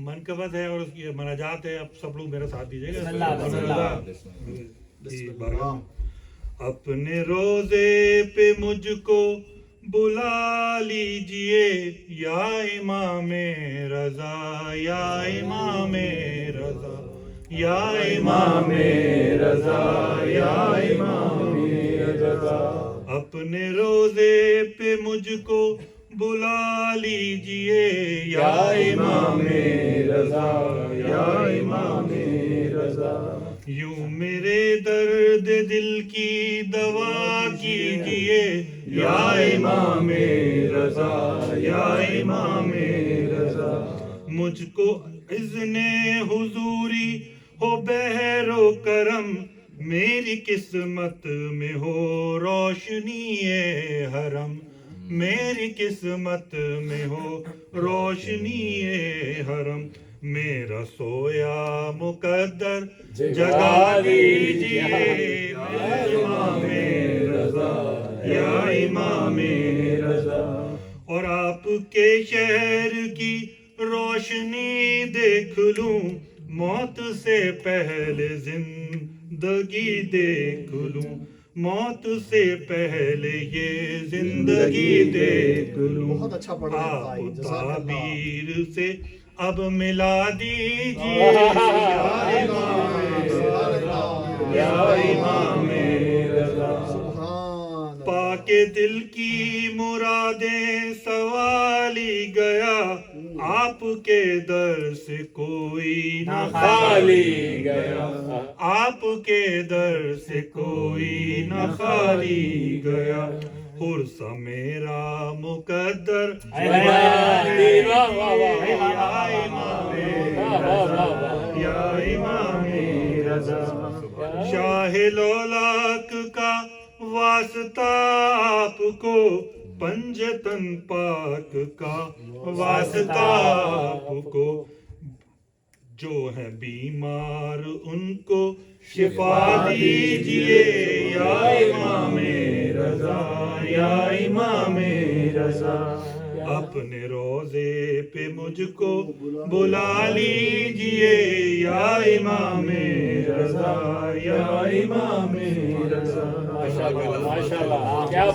منقبت ہے اور اس کی مناجات ہے. اب سب لوگ میرا ساتھ دیجیے بسم اللہ، بسم اللہ. اپنے روزے پہ مجھ کو بلا لیجئے یا امام رضا، یا امام رضا، یا امام رضا، یا امام رضا. اپنے روزے پہ مجھ کو بلا لیجئے یا امام رضا، یا امام رضا. یوں میرے درد دل کی دوا کیجئے یا امام رضا، یا امام رضا. مجھ کو اذن حضوری ہو بحر و کرم، میری قسمت میں ہو روشنی حرم، میری قسمت میں ہو روشنی حرم. میرا سویا مقدر جگا دیجئے یا امام رضا، یا امام رضا. اور آپ کے شہر کی روشنی دیکھ لوں، موت سے پہلے زندگی دیکھ لوں، موت سے پہلے یہ زندگی دیکھ لوں. بہت اچھا پڑھ رہے ہیں آپ بھائی، جزاک اللہ. تعبیر سے اب ملا دیجئے یا امام رضا، یا امام رضا. سبحان پاک دل کی مرادیں سوالی گیا، آپ کے در سے کوئی نہ خالی گیا، آپ کے در سے کوئی نہ خالی گیا. حرصہ میرا مقدر یا امام رضا، یا امام رضا. شاہ لولاک کا واسطہ آپ کو، پنجتن پاک کا واسطہ آپ کو. جو ہیں بیمار ان کو شفا دیجئے یا امام رضا، یا امام رضا. اپنے روزے پہ مجھ کو بلا لیجئے یا امام رضا، یا امام رضا. ماشاءاللہ، ماشاءاللہ.